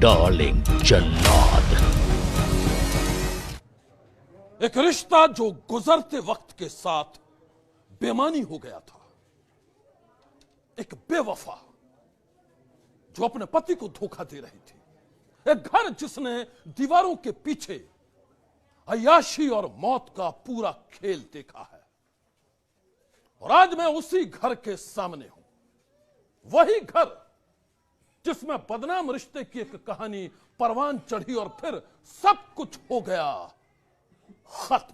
Darling जल्लाद। एक रिश्ता जो गुजरते वक्त के साथ बेमानी हो गया था। एक बेवफा जो अपने पति को धोखा दे रही थी। एक घर जिसने दीवारों के पीछे अय्याशी और मौत का पूरा खेल देखा है। और आज मैं उसी घर के सामने हूं। वही घर जिसमें बदनाम रिश्ते की एक कहानी परवान चढ़ी और फिर सब कुछ हो गया खत्म।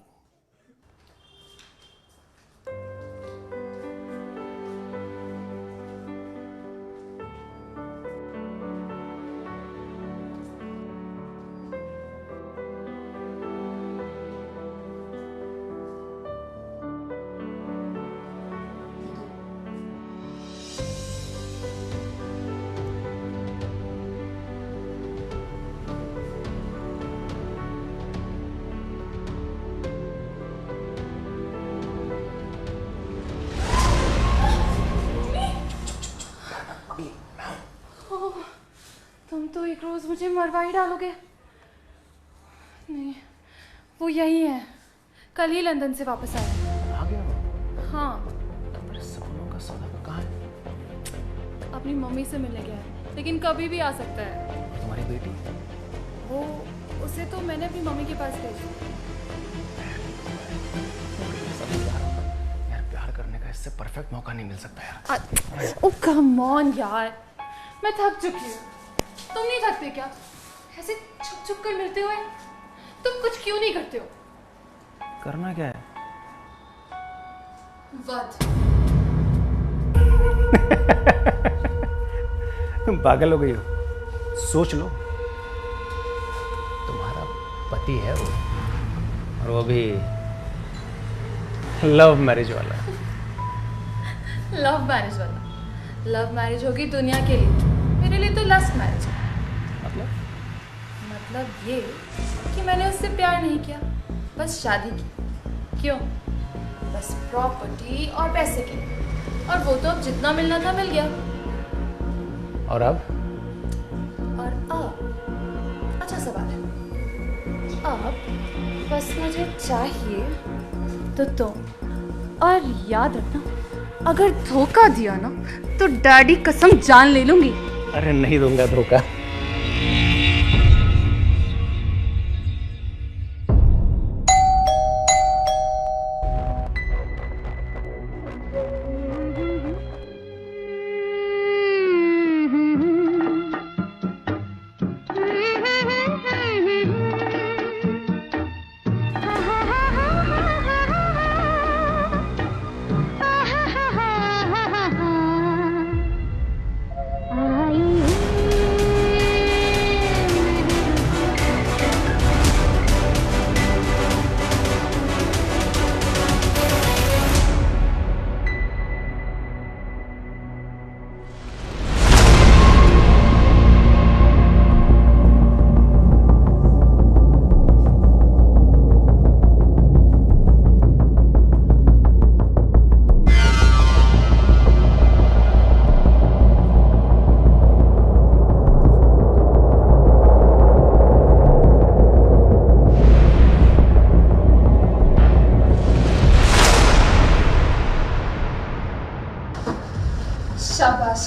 तुम तो एक रोज मुझे मरवा ही डालोगे। नहीं, वो यही है। कल ही लंदन से वापस आया। आ गया वो? हाँ। मेरे सपनों का सौदा कहाँ है? अपनी मम्मी से मिलने गया है, लेकिन कभी भी आ सकता है। तुम्हारी बेटी? वो उसे तो मैंने अपनी मम्मी के पास भेज दिया। यार प्यार करने का इससे परफेक्ट मौका नहीं मिल सकता यार। ओह कम ऑन यार, मैं थक चुकी हूँ। तुम नहीं थकते क्या? ऐसे छुप छुप कर मिलते हुए तुम कुछ क्यों नहीं करते हो? करना क्या है? वध। तुम पागल हो गई हो। सोच लो, तुम्हारा पति है वो, और वो भी लव मैरिज वाला। लव मैरिज वाला? लव मैरिज होगी दुनिया के लिए, मेरे लिए तो लस्ट मैरिज है। मतलब ये कि मैंने उससे प्यार नहीं किया, बस शादी की। क्यों? बस प्रॉपर्टी और पैसे के, और वो तो अब जितना मिलना था मिल गया। और अब? अच्छा सवाल है। अब बस मुझे चाहिए तो तुम। और याद रखना, अगर धोखा दिया ना तो डैडी कसम जान ले लूंगी। अरे नहीं दूंगा धोखा। शाबाश,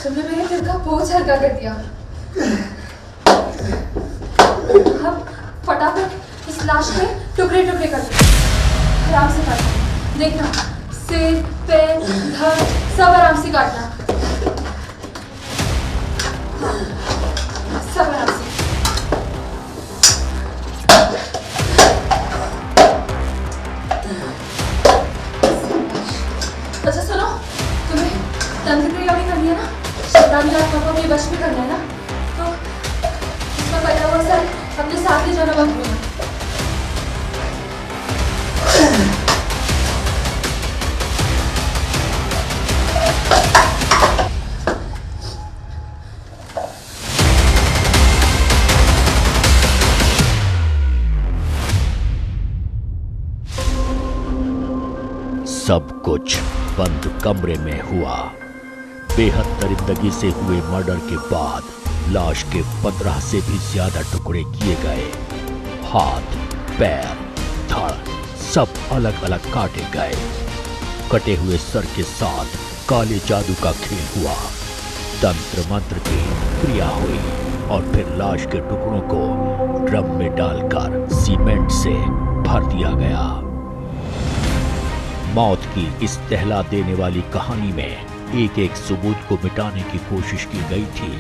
तुमने मेरे दिल का बोझ हल्का कर दिया। अब फटाफट इस लाश के टुकड़े टुकड़े कर दो। आराम से काटना, देखना सिर पैर धड़ सब आराम से काटना। सब आराम से। अच्छा सुनो, तुम्हें तंत्र क्रिया भी करनी है ना, शैतानी आत्मा को भी वश में करना है ना, तो इसका पहला वो सर अपने साथ ले जाना मत भूलना। सब कुछ बंद कमरे में हुआ। बेहद दरिंदगी से हुए मर्डर के बाद लाश के 15 से भी ज्यादा टुकड़े किए गए। हाथ, पैर, धड़ सब अलग अलग काटे गए। कटे हुए सर के साथ काले जादू का खेल हुआ। तंत्र मंत्र की क्रिया हुई और फिर लाश के टुकड़ों को ड्रम में डालकर सीमेंट से भर दिया गया। मौत की इस दहला देने वाली कहानी में एक एक सबूत को मिटाने की कोशिश की गई थी।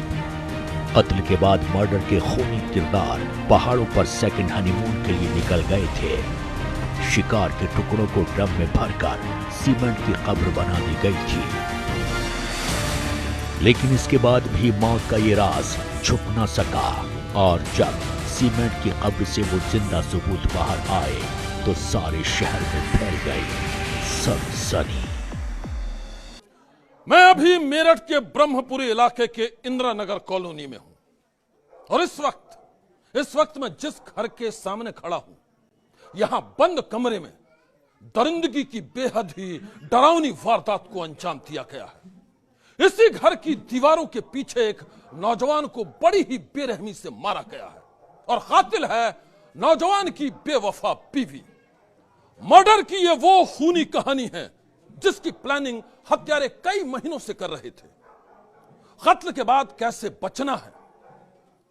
कत्ल के बाद मर्डर के खूनी किरदार पहाड़ों पर सेकंड हनीमून के लिए निकल गए थे। शिकार के टुकड़ों को ड्रम में भरकर सीमेंट की कब्र बना दी गई थी। लेकिन इसके बाद भी मौत का ये राज छुप न सका और जब सीमेंट की कब्र से वो जिंदा सबूत बाहर आए तो सारे शहर में फैल गई सनसनी। मैं अभी मेरठ के ब्रह्मपुरी इलाके के इंदिरा नगर कॉलोनी में हूं और इस वक्त मैं जिस घर के सामने खड़ा हूं, यहां बंद कमरे में दरिंदगी की बेहद ही डरावनी वारदात को अंजाम दिया गया है। इसी घर की दीवारों के पीछे एक नौजवान को बड़ी ही बेरहमी से मारा गया है और कातिल है नौजवान की बेवफा बीवी। मर्डर की यह वो खूनी कहानी है जिसकी प्लानिंग हत्यारे कई महीनों से कर रहे थे। कत्ल के बाद कैसे बचना है,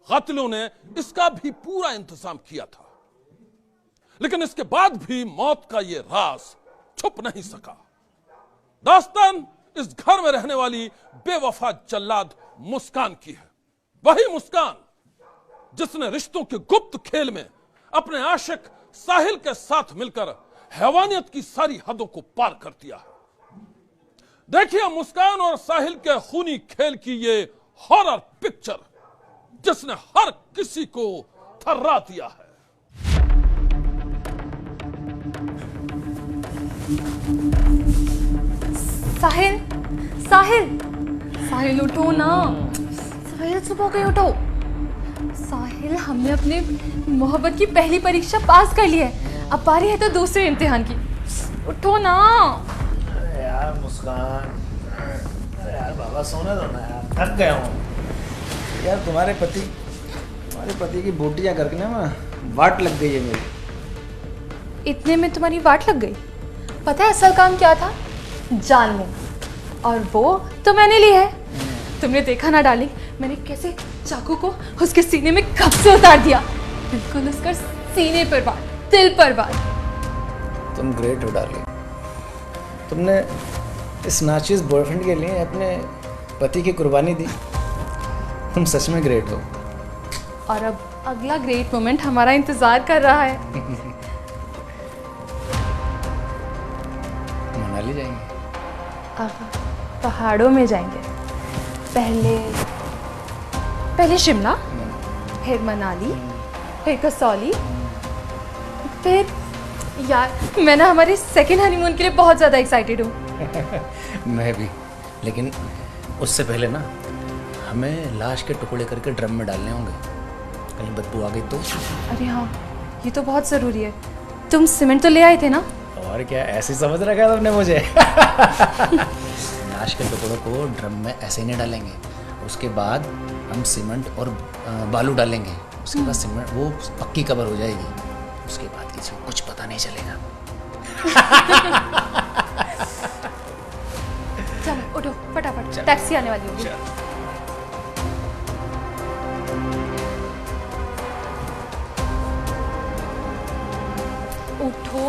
कातिलों ने इसका भी पूरा इंतजाम किया था। लेकिन इसके बाद भी मौत का यह राज छुप नहीं सका। दास्तान इस घर में रहने वाली बेवफा जल्लाद मुस्कान की है। वही मुस्कान जिसने रिश्तों के गुप्त खेल में अपने आशिक साहिल के साथ मिलकर हैवानियत की सारी हदों को पार कर दिया है। देखिए मुस्कान और साहिल के खूनी खेल की ये हॉरर पिक्चर जिसने हर किसी को थर्रा दिया है। साहिल, साहिल, साहिल उठो ना। साहिल सुबह गई, उठो। साहिल, हमने अपने मोहब्बत की पहली परीक्षा पास कर ली है, अब बारी है तो दूसरे इम्तिहान की। उठो ना। अरे यार मुस्कान, अरे यार बाबा सोने दो ना यार, थक गया हूँ यार। तुम्हारे पति की बोटियाँ करके ना वाट लग गई है मेरी। इतने में तुम्हारी वाट लग गई? पता है असल काम क्या था? जान लेना, और वो तो मैंने ली है। तुमने देखा ना डार्लिंग, मैंने कैसे चाकू को उसके सीने में कब से उतार दिया, बिल्कुल उसका सीने पर वार, दिल पर वार। तुम ग्रेट हो डार्लिंग। तुमने इस नाचीज बॉयफ्रेंड के लिए अपने पति की कुर्बानी दी। तुम सच में ग्रेट हो। और अब अगला ग्रेट मोमेंट हमारा इंतजार कर रहा है। मनाली जाएंगे? अब पहाड़ों में जाएंगे। पहले शिमला, फिर मनाली, फिर कसौली, फिर यार मैं ना हमारे सेकेंड हनीमून के लिए बहुत ज़्यादा एक्साइटेड हूँ। मैं भी, लेकिन उससे पहले ना हमें लाश के टुकड़े करके ड्रम में डालने होंगे, कहीं बदबू आ गई तो। अरे हाँ, ये तो बहुत ज़रूरी है। तुम सीमेंट तो ले आए थे ना? और क्या, ऐसे समझ रखा तुमने मुझे। लाश के टुकड़ों को ड्रम में ऐसे ही नहीं डालेंगे, उसके बाद हम सीमेंट और बालू डालेंगे। उसके बाद सीमेंट वो पक्की कवर हो जाएगी। उसके बाद किसी को कुछ पता नहीं चलेगा। चलो उठो फटाफट, टैक्सी आने वाली होगी। उठो।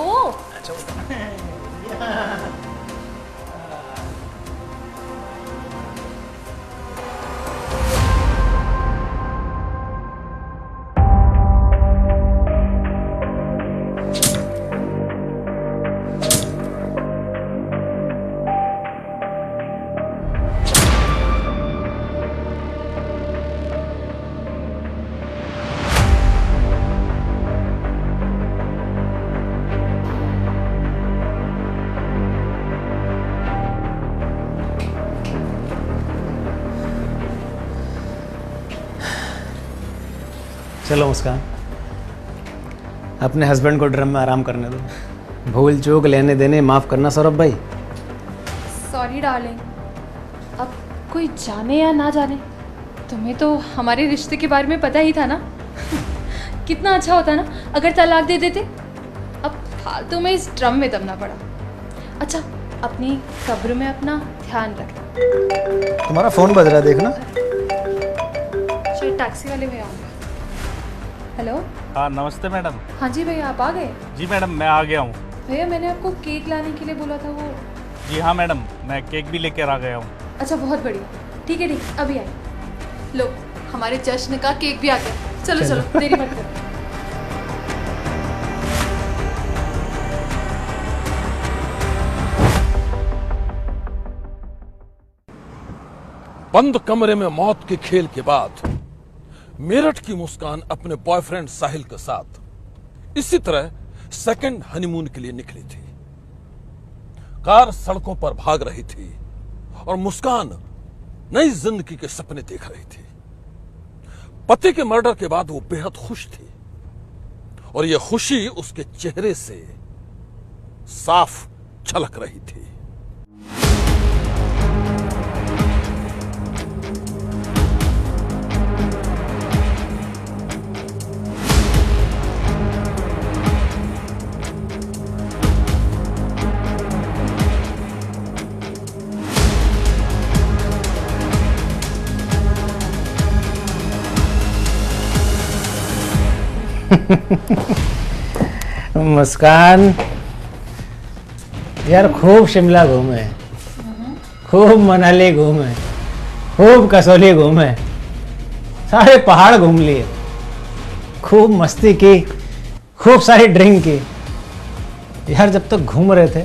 चलो मुस्कान, अपने हस्बैंड को ड्रम में आराम करने दो। भूल चूक लेने देने माफ़ करना सौरभ भाई। सॉरी डार्लिंग, अब कोई जाने या ना जाने तुम्हें तो हमारे रिश्ते के बारे में पता ही था ना। कितना अच्छा होता ना अगर तलाक दे देते। अब फालतू में इस ड्रम में दबना पड़ा। अच्छा, अपनी कब्र में अपना ध्यान रखना। तुम्हारा फोन बज रहा है, देखना। शायद टैक्सी वाले भैया होंगे। हेलो। हाँ नमस्ते मैडम। हाँ जी भैया, आप आ गए? जी मैडम मैं आ गया हूँ। भैया मैंने आपको केक लाने के लिए बोला था, वो। जी हाँ मैडम, मैं केक भी लेकर आ गया हूँ। अच्छा बहुत बढ़िया, ठीक है ठीक, अभी आए। लो, हमारे जश्न का केक भी आ गया। चलो चलो, देरी मत करो। बंद कमरे में मौत के खेल के बाद मेरठ की मुस्कान अपने बॉयफ्रेंड साहिल के साथ इसी तरह सेकंड हनीमून के लिए निकली थी। कार सड़कों पर भाग रही थी और मुस्कान नई जिंदगी के सपने देख रही थी। पति के मर्डर के बाद वो बेहद खुश थी और यह खुशी उसके चेहरे से साफ झलक रही थी। मुस्कान यार, खूब शिमला घूमे, खूब मनाली घूमे, खूब कसौली घूमे, सारे पहाड़ घूम लिए, खूब मस्ती की, खूब सारी ड्रिंक की। यार जब तक घूम रहे थे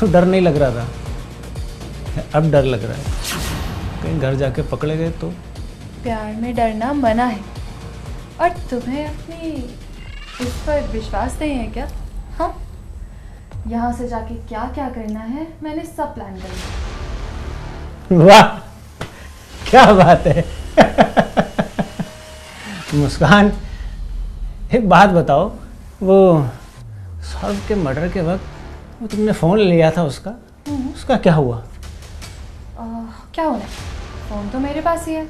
तो डर नहीं लग रहा था, अब डर लग रहा है कहीं घर जाके पकड़े गए तो। प्यार में डरना मना है। और तुम्हें अपनी इस पर विश्वास नहीं है क्या? हाँ, यहाँ से जाके क्या क्या करना है मैंने सब प्लान कर लिया। वाह क्या बात है। मुस्कान एक बात बताओ, वो सौरभ के मर्डर के वक्त वो तुमने फ़ोन लिया था उसका क्या हुआ? क्या होना, फ़ोन तो मेरे पास ही है।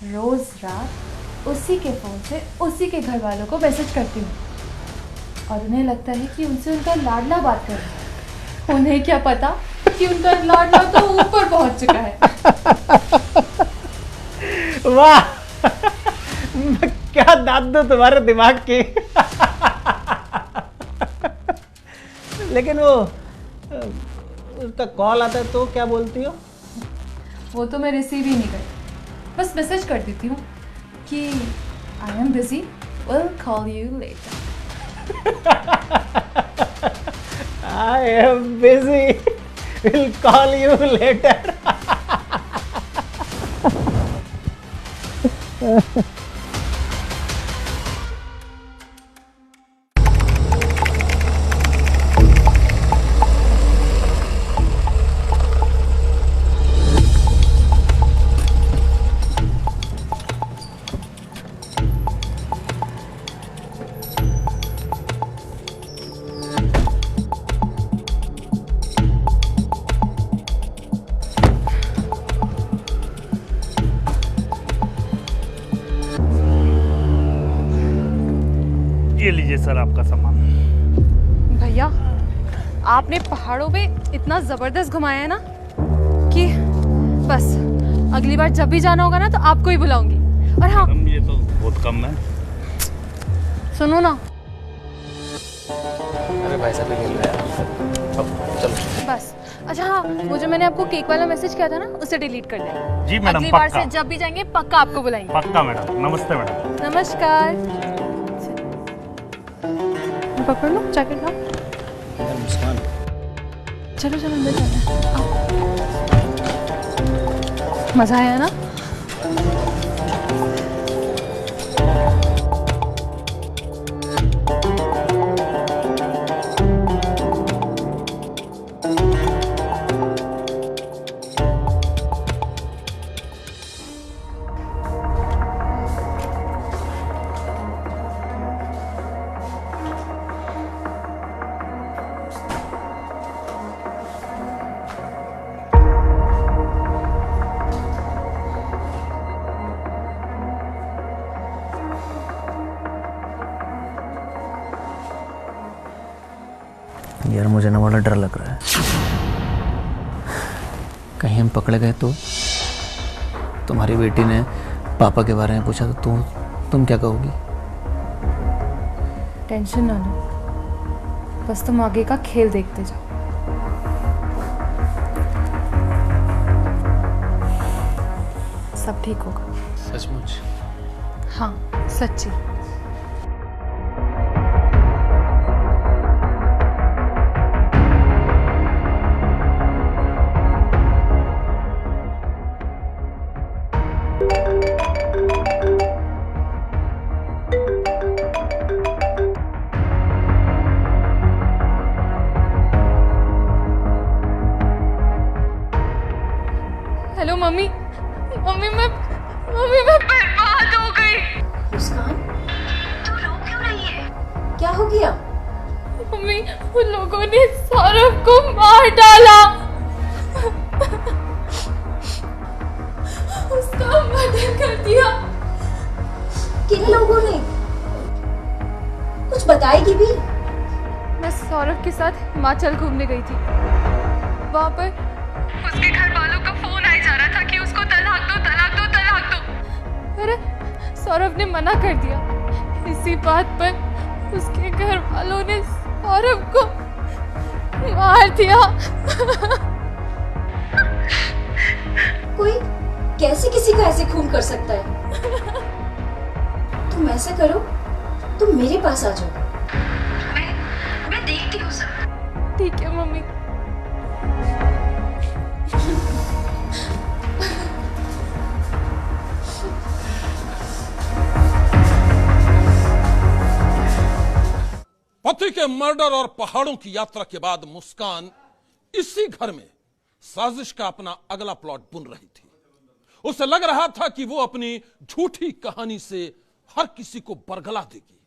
रोज़ रात उसी के फ़ोन से उसी के घर वालों को मैसेज करती हूँ और उन्हें लगता है कि उनसे उनका लाडला बात कर रहा है। उन्हें क्या पता कि उनका लाडला तो ऊपर पहुँच चुका है। वाह क्या दाद दो तुम्हारे दिमाग की। लेकिन वो उसका कॉल आता है तो क्या बोलती हो? वो तो मैं रिसीव ही नहीं करती, बस मैसेज कर देती हूँ कि I am busy, will call you later. I am busy, will call you later. ये लीजिए सर आपका सामान। भैया आपने पहाड़ों में इतना ज़बरदस्त घुमाया है ना कि बस अगली बार जब भी जाना होगा ना तो आपको ही बुलाऊंगी। और हाँ, ये तो बहुत कम है। सुनो ना, अरे भाई साहब ले लो यार, अब चलो। बस। अच्छा हाँ, वो जो मैंने आपको केक वाला मैसेज किया था ना, उसे डिलीट कर देना। जी मैडम, अगली बार पक्का। से जब भी जाएंगे पक्का आपको बुलाएंगे। पक्का मैडम। नमस्ते मैडम। नमस्कार। पकड़ लो, जैकेट लो। मुस्कान चलो चलो अंदर चलते हैं। आओ। मजा आया ना? यार मुझे ना बड़ा डर लग रहा है, कहीं हम पकड़े गए तो? तुम्हारी बेटी ने पापा के बारे में पूछा तो तुम क्या कहोगी? टेंशन ना लो, बस तुम आगे का खेल देखते जाओ। सब ठीक होगा। सचमुच? हाँ, सच्ची। हेलो मम्मी, मम्मी मैं बर्बाद हो गई। मुस्कान, तू रो क्यों रही है? क्या हो गया? मम्मी, उन लोगों ने सौरभ को मार डाला। उसका मर्डर कर दिया। किन लोगों ने? कुछ बताएगी भी? मैं सौरभ के साथ हिमाचल घूमने गई थी। वहाँ पर उसके घर वालों का फोन आ जा रहा था कि उसको तलाक दो, तलाक दो, तलाक दो। अरे सौरभ ने मना कर दिया। इसी बात पर उसके घर वालों ने सौरभ को मार दिया। कोई कैसे किसी का ऐसे खून कर सकता है? तुम ऐसा करो, तुम मेरे पास आ जाओ, मैं देखती हूँ सब। ठीक है मम्मी। पति के मर्डर और पहाड़ों की यात्रा के बाद मुस्कान इसी घर में साजिश का अपना अगला प्लॉट बुन रही थी। उसे लग रहा था कि वो अपनी झूठी कहानी से हर किसी को बरगला देगी।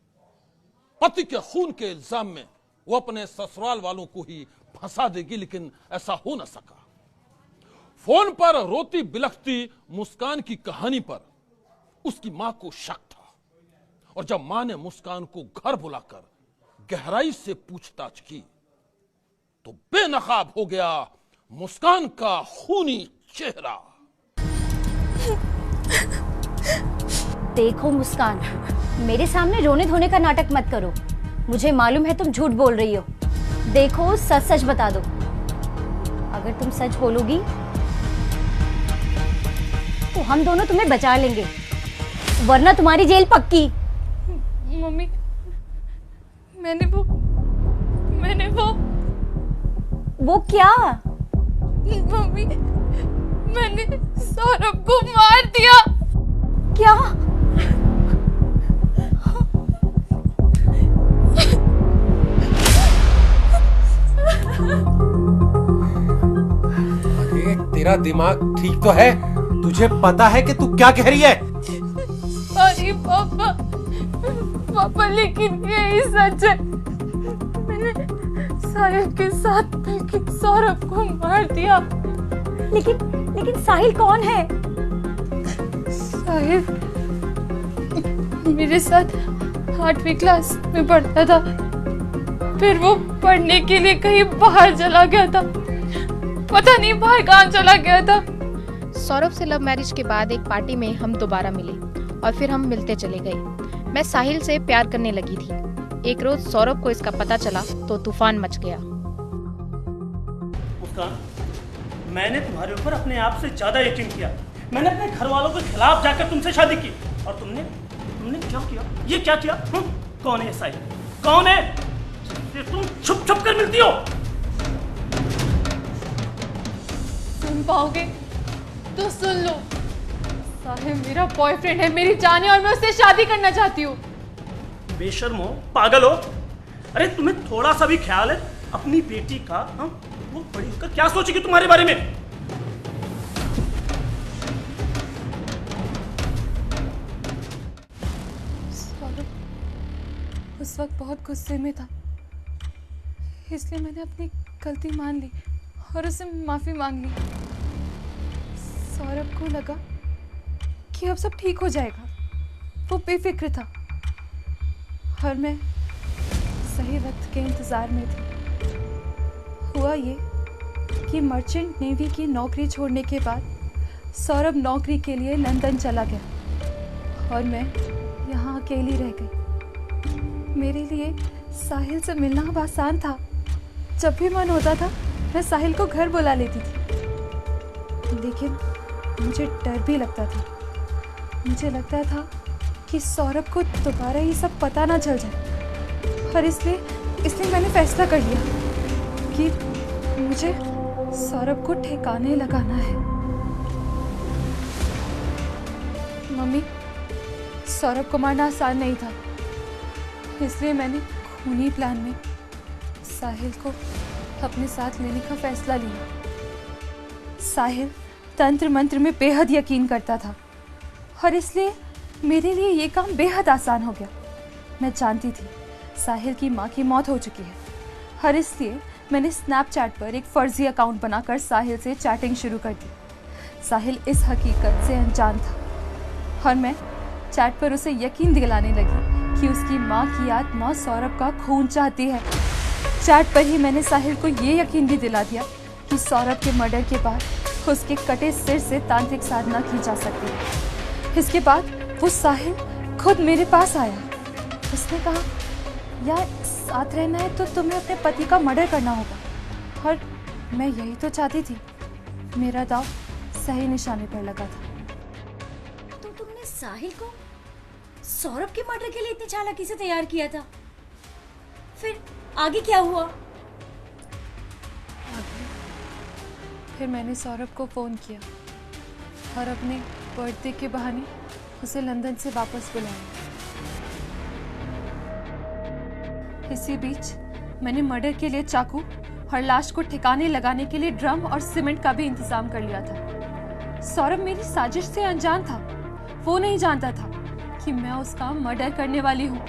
पति के खून के इल्जाम में वो अपने ससुराल वालों को ही फंसा देगी, लेकिन ऐसा हो न सका। फोन पर रोती बिलखती मुस्कान की कहानी पर उसकी मां को शक था, और जब मां ने मुस्कान को घर बुलाकर गहराई से पूछताछ की तो बेनकाब हो गया मुस्कान का खूनी चेहरा। देखो मुस्कान, मेरे सामने रोने धोने का नाटक मत करो। मुझे मालूम है तुम झूठ बोल रही हो। देखो सच सच बता दो। अगर तुम सच बोलोगी तो हम दोनों तुम्हें बचा लेंगे, वरना तुम्हारी जेल पक्की। मम्मी, मैंने वो क्या? मम्मी, मैंने सौरभ को मार दिया। क्या? अरे तेरा दिमाग ठीक तो है? तुझे पता है कि तू क्या कह रही है? अरे पापा, लेकिन यही सच है। मैंने साहिल के साथ मिलकर सौरभ को मार दिया। लेकिन साहिल कौन है? साहिल मेरे साथ 8वीं क्लास में पढ़ता था। फिर वो पढ़ने के लिए कहीं बाहर चला गया था। पता नहीं बाहर कहाँ चला गया था। सौरभ से लव मैरिज के बाद एक पार्टी में हम दोबारा मिले और फिर हम मिलते चले गए। मैं साहिल से प्यार करने लगी थी। एक रोज सौरभ को इसका पता चला तो तूफान मच गया। मुस्कान, मैंने तुम्हारे ऊपर अपने आप से ज्यादा यकीन किया। मैंने अपने घर वालों के खिलाफ जाकर तुमसे शादी की, और तुमने क्या किया? ये क्या किया? कौन है साहिल? कौन है जिससे तुम छुप छुप कर मिलती हो? सुन पाओगे तो सुन लो। साहिल मेरा बॉयफ्रेंड है, मेरी जान है, और मैं उससे शादी करना चाहती हूँ। बेशर्म हो, पागल हो? अरे तुम्हें थोड़ा सा भी ख्याल है अपनी बेटी का? वो बड़ी होकर क्या सोचेगी तुम्हारे बारे में? सौरभ उस वक्त बहुत गुस्से में था, इसलिए मैंने अपनी गलती मान ली और उससे माफी मांग ली। सौरभ को लगा कि अब सब ठीक हो जाएगा। वो बेफिक्र था और मैं सही वक्त के इंतजार में थी। हुआ ये कि मर्चेंट नेवी की नौकरी छोड़ने के बाद सौरभ नौकरी के लिए लंदन चला गया और मैं यहाँ अकेली रह गई। मेरे लिए साहिल से मिलना अब आसान था। जब भी मन होता था मैं साहिल को घर बुला लेती थी, लेकिन मुझे डर भी लगता था। मुझे लगता था कि सौरभ को दोबारा ये सब पता ना चल जाए, और इसलिए मैंने फैसला कर लिया कि मुझे सौरभ को ठिकाने लगाना है। मम्मी, सौरभ को मारना आसान नहीं था, इसलिए मैंने खूनी प्लान में साहिल को अपने साथ लेने का फैसला लिया। साहिल तंत्र मंत्र में बेहद यकीन करता था और इसलिए मेरे लिए ये काम बेहद आसान हो गया। मैं जानती थी साहिल की माँ की मौत हो चुकी है और इसलिए मैंने स्नैपचैट पर एक फर्जी अकाउंट बनाकर साहिल से चैटिंग शुरू कर दी। साहिल इस हकीकत से अनजान था और मैं चैट पर उसे यकीन दिलाने लगी कि उसकी माँ की आत्मा सौरभ का खून चाहती है। चैट पर ही मैंने साहिल को ये यकीन भी दिला दिया कि सौरभ के मर्डर के बाद उसके कटे सिर से तांत्रिक साधना की जा सकती है। इसके बाद वो साहिल खुद मेरे पास आया। उसने कहा, यार साथ रहना है तो तुम्हें अपने पति का मर्डर करना होगा, और मैं यही तो चाहती थी। मेरा दाव सही निशाने पर लगा था। तो तुमने साहिल को सौरभ के मर्डर के लिए इतनी चालाकी से तैयार किया था, फिर आगे क्या हुआ? फिर मैंने सौरभ को फ़ोन किया और अपने बर्थडे के बहाने उसे लंदन से वापस बुलाया। इसी बीच मैंने मर्डर के लिए चाकू और लाश को ठिकाने लगाने के लिए ड्रम और सीमेंट का भी इंतजाम कर लिया था। सौरभ मेरी साजिश से अनजान था। वो नहीं जानता था कि मैं उसका मर्डर करने वाली हूँ।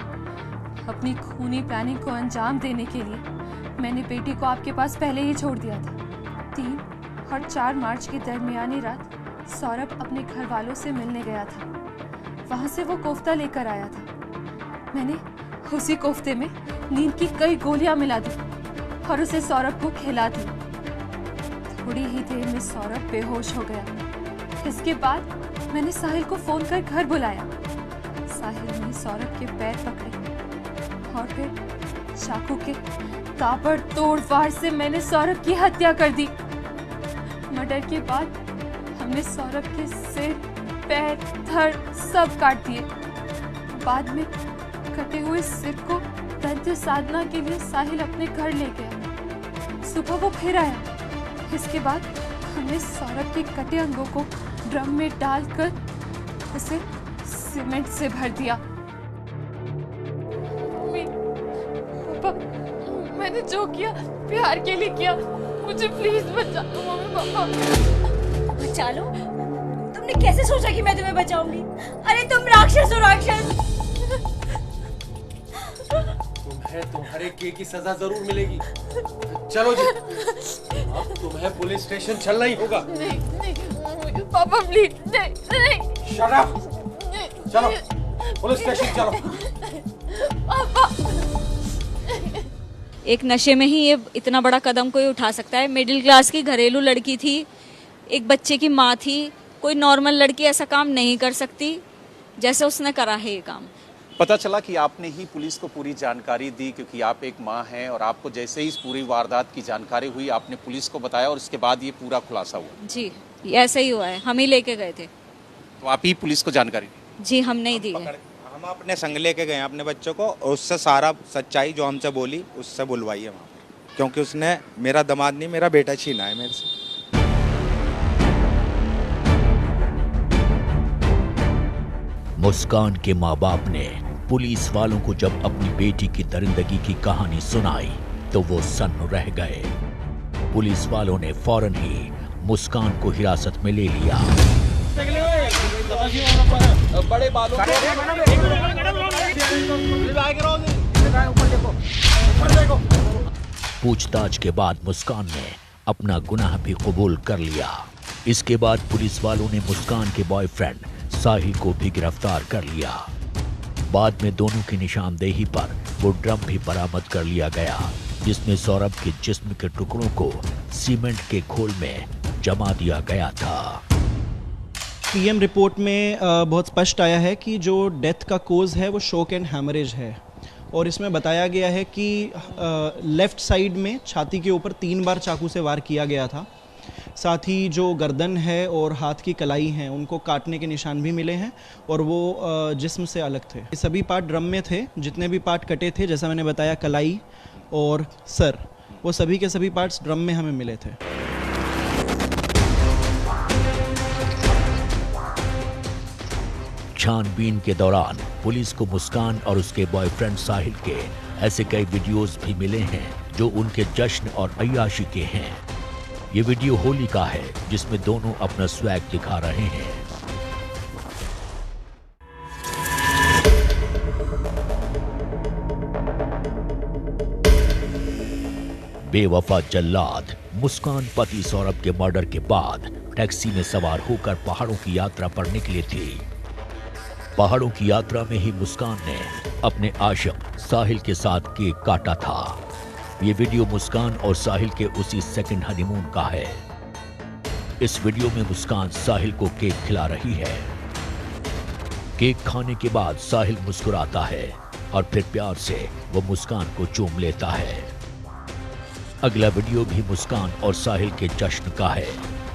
अपनी खूनी प्लानिंग को अंजाम देने के लिए मैंने बेटी को आपके पास पहले ही छोड़ दिया था। 3 और 4 मार्च की दरमियानी रात सौरभ अपने घर वालों से मिलने गया था। वहां से वो कोफ्ता लेकर आया था। मैंने उसी कोफ्ते में नींद की कई गोलियां मिला दी और उसे सौरभ को खिला दी। थोड़ी ही देर में सौरभ बेहोश हो गया। इसके बाद मैंने साहिल को फोन कर घर बुलाया। साहिल ने सौरभ के पैर पकड़े और फिर चाकू के ताबड़तोड़ वार से मैंने सौरभ की हत्या कर दी। मर्डर के बाद हमने सौरभ के सिर, पैर, धड़ सब काट दिए। बाद में कटे हुए सिर को तंत्र साधना के लिए साहिल अपने घर ले गया। सुबह वो फिर आया। इसके बाद हमने सौरभ के कटे अंगों को ड्रम में डालकर उसे सीमेंट से भर दिया। मैंने जो किया प्यार के लिए किया। मुझे प्लीज बचा लो मम्मी पापा। बचा लो? तुमने कैसे सोचा कि मैं तुम्हें बचाऊंगी? अरे तुम राक्षस हो, राक्षस। तुम्हें तुम्हारे किए की सजा जरूर मिलेगी। चलो जी, अब तुम्हें पुलिस स्टेशन चलना ही होगा। नहीं नहीं पापा प्लीज, नहीं नहीं। Shut up. चलो पुलिस स्टेशन चलो। पापा, एक नशे में ही ये इतना बड़ा कदम कोई उठा सकता है? मिडिल क्लास की घरेलू लड़की थी, एक बच्चे की माँ थी। कोई नॉर्मल लड़की ऐसा काम नहीं कर सकती जैसे उसने करा है ये काम। पता चला कि आपने ही पुलिस को पूरी जानकारी दी, क्योंकि आप एक माँ हैं, और आपको जैसे ही इस पूरी वारदात की जानकारी हुई आपने पुलिस को बताया और उसके बाद ये पूरा खुलासा हुआ। जी ऐसा ही हुआ है, हम ही लेके गए थे। तो आप ही पुलिस को जानकारी दी? जी हम नहीं दी है। हम अपने संग लेके गए अपने बच्चों को, और उससे सारा सच्चाई जो हमसे बोली उससे बुलवाई है वहाँ पर, क्योंकि उसने मेरा दामाद नहीं मेरा बेटा छीना है मेरे से। मुस्कान के माँ बाप ने पुलिस वालों को जब अपनी बेटी की दरिंदगी की कहानी सुनाई तो वो सन्न रह गए। पुलिस वालों ने फौरन ही मुस्कान को हिरासत में ले लिया। बड़े बालों पूछताछ के बाद मुस्कान ने अपना गुनाह भी कबूल कर लिया। इसके बाद पुलिस वालों ने मुस्कान के बॉयफ्रेंड साहिल को भी गिरफ्तार कर लिया। बाद में दोनों की निशानदेही पर वो ड्रम भी बरामद कर लिया गया जिसमें सौरभ के जिस्म के टुकड़ों को सीमेंट के घोल में जमा दिया गया था। पीएम रिपोर्ट में बहुत स्पष्ट आया है कि जो डेथ का कोज है वो शॉक एंड हैमरेज है, और इसमें बताया गया है कि लेफ्ट साइड में छाती के ऊपर 3 बार चाकू से वार किया गया था। साथ ही जो गर्दन है और हाथ की कलाई हैं उनको काटने के निशान भी मिले हैं, और वो जिस्म से अलग थे। सभी पार्ट ड्रम में थे, जितने भी पार्ट कटे थे, जैसा मैंने बताया कलाई और सर, वो सभी के सभी पार्ट्स ड्रम में हमें मिले थे। छानबीन के दौरान पुलिस को मुस्कान और उसके बॉयफ्रेंड साहिल के ऐसे कई वीडियोस भी मिले हैं जो उनके जश्न और अय्याशी के हैं। ये वीडियो होली का है जिसमें दोनों अपना स्वैग दिखा रहे हैं। बेवफा जल्लाद मुस्कान पति सौरभ के मर्डर के बाद टैक्सी में सवार होकर पहाड़ों की यात्रा पर निकली थी। पहाड़ों की यात्रा में ही मुस्कान ने अपने आशिक साहिल के साथ केक काटा था। ये वीडियो मुस्कान और साहिल के उसी सेकंड हनीमून का है। इस वीडियो में मुस्कान साहिल को केक खिला रही है। केक खाने के बाद साहिल मुस्कुराता है और फिर प्यार से वो मुस्कान को चूम लेता है। अगला वीडियो भी मुस्कान और साहिल के जश्न का है।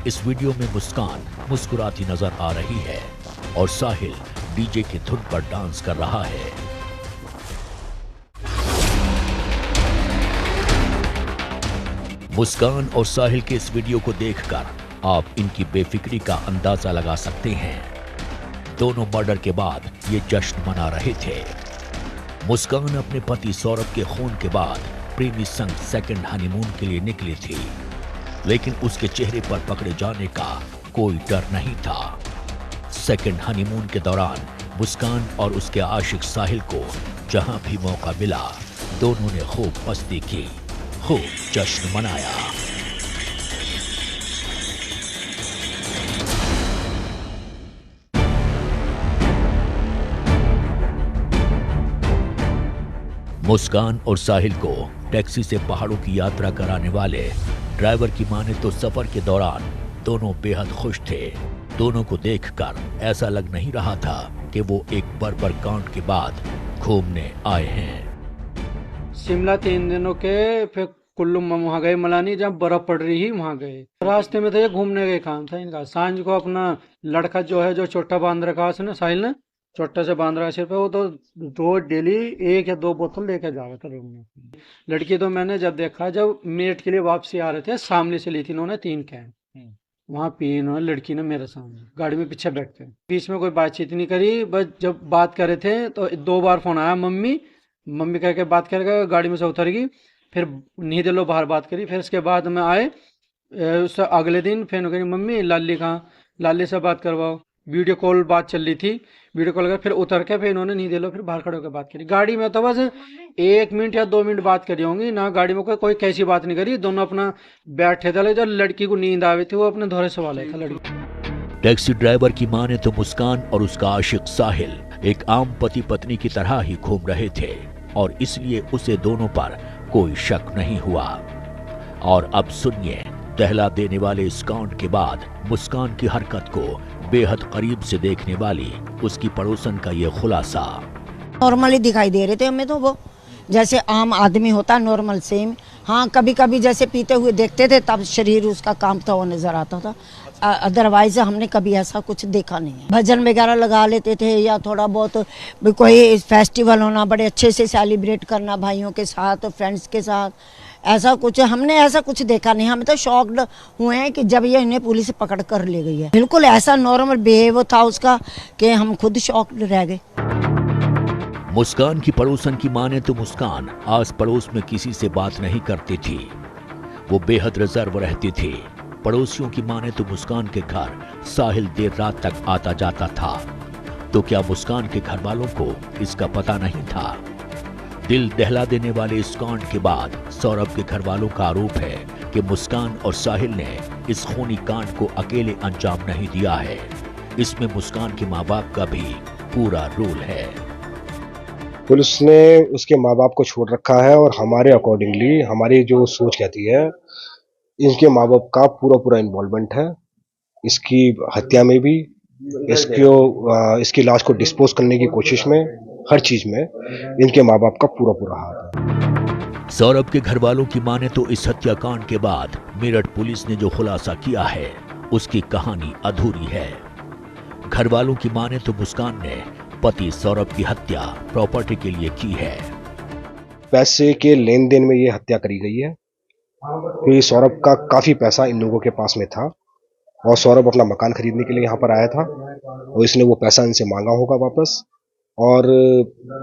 इस वीडियो में मुस्कान मुस्कुराती नजर आ रही है और साहिल डीजे की धुन पर डांस कर रहा है। मुस्कान और साहिल के इस वीडियो को देखकर आप इनकी बेफिक्री का अंदाजा लगा सकते हैं। दोनों मर्डर के बाद ये जश्न मना रहे थे। मुस्कान अपने पति सौरभ के खून के बाद प्रेमी संग सेकंड हनीमून के लिए निकली थी, लेकिन उसके चेहरे पर पकड़े जाने का कोई डर नहीं था। सेकंड हनीमून के दौरान मुस्कान और उसके आशिक साहिल को जहां भी मौका मिला दोनों ने खूब मस्ती की, खूब जश्न मनाया। मुस्कान और साहिल को टैक्सी से पहाड़ों की यात्रा कराने वाले ड्राइवर की माने तो सफर के दौरान दोनों बेहद खुश थे। दोनों को देखकर ऐसा लग नहीं रहा था कि वो एक बर्बर कांड के बाद घूमने आए हैं। शिमला 3 दिनों के, फिर कुल्लू में वहाँ गए, मलानी जब बर्फ पड़ रही ही वहाँ गए। रास्ते में तो ये घूमने का काम था इनका। सांझ को अपना लड़का जो है, जो छोटा बांध रखा उसने, साहिल ने छोटा से बांध रखा सिर पे, वो तो रोज डेली 1 या 2 बोतल लेकर जा रहा था रूम में। लड़की तो मैंने जब देखा, जब मेट के लिए वापसी आ रहे थे, सामने से ली थी इन्होंने 3 कैन, वहाँ पी इन्होंने, लड़की ने मेरे सामने गाड़ी में पीछे बैठते। बीच में कोई बातचीत नहीं करी, बस जब बात कर रहे थे तो 2 बार फोन आया, मम्मी मम्मी कह के बात करके गाड़ी में से उतर गई। फिर नहीं दिलो बाहर बात करी। फिर उसके बाद में आए, उससे अगले दिन फिर कही मम्मी लाली कहाँ, लाली से बात करवाओ। वीडियो कॉल बात चल रही थी, वीडियो कॉल कर, फिर उतर के फिर इन्होंने नहीं दिलो, फिर बाहर खड़े होकर बात करी। गाड़ी में तो बस 1 मिनट या 2 मिनट बात करी होंगी ना, गाड़ी में कोई कैसी बात नहीं करी। दोनों अपना बैठे थे। जब लड़की को नींद आ रही थी, वो अपने धोरे से वाले था लड़की। टैक्सी ड्राइवर की माने तो मुस्कान और उसका आशिक साहिल एक आम पति पत्नी की तरह ही घूम रहे थे और इसलिए उसे दोनों पर कोई शक नहीं हुआ। और अब सुनिए, दहला देने वाले इस कांड के बाद मुस्कान की हरकत को बेहद करीब से देखने वाली उसकी पड़ोसन का ये खुलासा। नॉर्मली दिखाई दे रहे थे हमें, तो वो जैसे आम आदमी होता है, नॉर्मल सेम। हाँ, कभी कभी जैसे पीते हुए देखते थे तब शरीर उसका कांपता हुआ नजर आता था, अदरवाइज हमने कभी ऐसा कुछ देखा नहीं है। भजन वगैरह लगा लेते थे, या थोड़ा बहुत कोई फेस्टिवल होना, बड़े अच्छे से सेलिब्रेट करना भाइयों के साथ, फ्रेंड्स के साथ, ऐसा कुछ हमने ऐसा कुछ देखा नहीं। हमें तो शॉक्ड हुए हैं कि जब ये इन्हें पुलिस पकड़ कर ले गई है। बिल्कुल ऐसा नॉर्मल बिहेव था उसका कि हम खुद शॉक्ड रह गए। मुस्कान की पड़ोसन की माने तो मुस्कान आस पड़ोस में किसी से बात नहीं करती थी, वो बेहद रिजर्व रहती थी। पड़ोसियों की माने तो मुस्कान के घर साहिल देर रात तक आता जाता था। तो क्या मुस्कान के घर वालों को इसका पता नहीं था? दिल दहला देने वाले इस कांड के बाद सौरभ के घर वालों का आरोप है कि मुस्कान और साहिल ने इस खूनी कांड को अकेले अंजाम नहीं दिया है। इसमें मुस्कान के माँ बाप का भी पूरा रोल है। पुलिस ने उसके माँ बाप को छोड़ रखा है और हमारे अकॉर्डिंगली हमारी जो सोच कहती है इनके माँ बाप का पूरा इन्वॉल्वमेंट है इसकी हत्या में भी, इसकी लाश को डिस्पोज करने की कोशिश में, हर चीज में इनके माँ बाप का पूरा हाथ है। सौरभ के घर वालों की माने तो इस हत्याकांड के बाद मेरठ पुलिस ने जो खुलासा किया है उसकी कहानी अधूरी है। घर वालों की माने तो मुस्कान ने पति सौरभ की हत्या प्रॉपर्टी के लिए की है। पैसे के लेन देन में ये हत्या करी गई है क्योंकि सौरभ का काफी पैसा इन लोगों के पास में था और सौरभ अपना मकान खरीदने के लिए यहाँ पर आया था और इसने वो पैसा इनसे मांगा होगा वापस और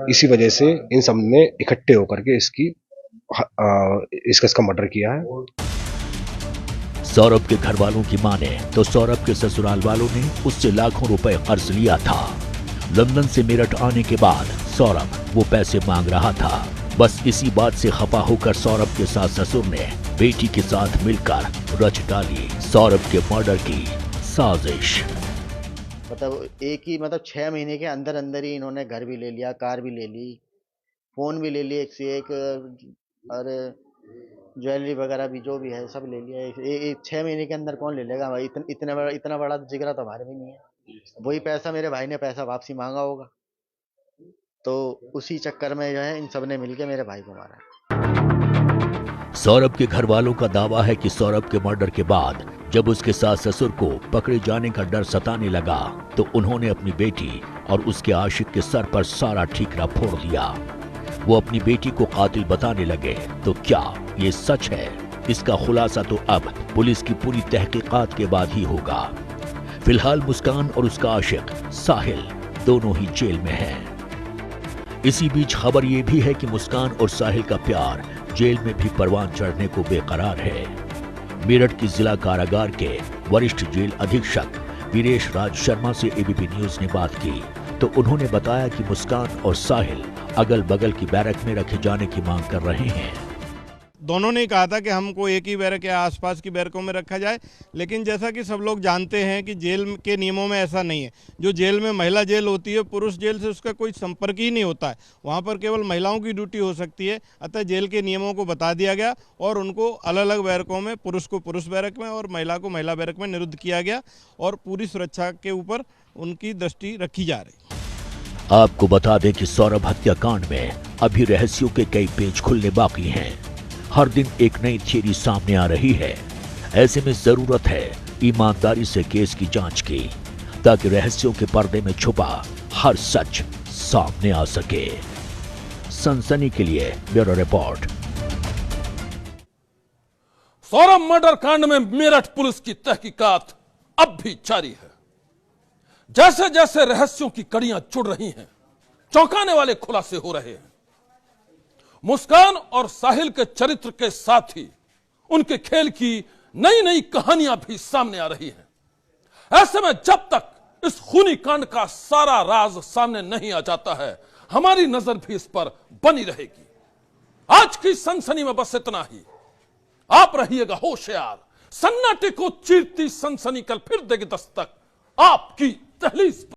इसी वजह से इन सब ने इकट्ठे होकर के इसका मर्डर किया है। सौरभ के घर वालों की माने तो सौरभ के ससुराल वालों ने उससे लाखों रुपए कर्ज लिया था। लंदन से मेरठ आने के बाद सौरभ वो पैसे मांग रहा था। बस इसी बात से खफा होकर सौरभ के सास ससुर ने बेटी के साथ मिलकर रच डाली सौरभ के मर्डर की साजिश। मतलब एक ही 6 महीने के अंदर अंदर ही इन्होंने घर भी ले लिया, कार भी ले ली, फोन भी ले लिए एक से एक, और ज्वेलरी वगैरह भी जो भी है सब ले लिया। 6 महीने के अंदर कौन ले लेगा भाई? इतना बड़ा जिगरा तो हमारे में नहीं है। वही पैसा मेरे भाई ने पैसा वापसी मांगा होगा, तो उसी चक्कर में जो है इन सब ने मिलकर मेरे भाई को मारा। सौरभ के घर वालों का दावा है कि सौरभ के मर्डर के बाद जब उसके सास ससुर को पकड़े जाने का डर सताने लगा तो उन्होंने अपनी बेटी और उसके आशिक के सर पर सारा ठीकरा फोड़ दिया। वो अपनी बेटी को कातिल बताने लगे। तो क्या ये सच है? इसका खुलासा तो अब पुलिस की पूरी तहकीकात के बाद ही होगा। फिलहाल मुस्कान और उसका आशिक साहिल दोनों ही जेल में हैं। इसी बीच खबर ये भी है कि मुस्कान और साहिल का प्यार जेल में भी परवान चढ़ने को बेकरार है। मेरठ की जिला कारागार के वरिष्ठ जेल अधीक्षक वीरेश राज शर्मा से एबीपी न्यूज ने बात की तो उन्होंने बताया कि मुस्कान और साहिल अगल बगल की बैरक में रखे जाने की मांग कर रहे हैं। दोनों ने कहा था कि हमको एक ही बैरक या आसपास की बैरकों में रखा जाए, लेकिन जैसा कि सब लोग जानते हैं कि जेल के नियमों में ऐसा नहीं है। जो जेल में महिला जेल होती है, पुरुष जेल से उसका कोई संपर्क ही नहीं होता है। वहाँ पर केवल महिलाओं की ड्यूटी हो सकती है। अतः जेल के नियमों को बता दिया गया और उनको अलग अलग बैरकों में, पुरुष को पुरुष बैरक में और महिला को महिला बैरक में निरुद्ध किया गया और पूरी सुरक्षा के ऊपर उनकी दृष्टि रखी जा रही। आपको बता दें कि सौरभ हत्याकांड में अभी रहस्यों के कई पेज खुलने बाकी हैं। हर दिन एक नई थियरी सामने आ रही है। ऐसे में जरूरत है ईमानदारी से केस की जांच की ताकि रहस्यों के पर्दे में छुपा हर सच सामने आ सके। सनसनी के लिए ब्यूरो रिपोर्ट। सौरभ मर्डर कांड में मेरठ पुलिस की तहकीकात अब भी जारी है। जैसे जैसे रहस्यों की कड़ियां जुड़ रही हैं, चौंकाने वाले खुलासे हो रहे हैं। मुस्कान और साहिल के चरित्र के साथ ही उनके खेल की नई नई कहानियां भी सामने आ रही हैं। ऐसे में जब तक इस खूनी कांड का सारा राज सामने नहीं आ जाता है, हमारी नजर भी इस पर बनी रहेगी। आज की सनसनी में बस इतना ही। आप रहिएगा होशियार। सन्नाटे को चीरती सनसनी कल फिर देगी दस्तक आपकी दहलीज पर।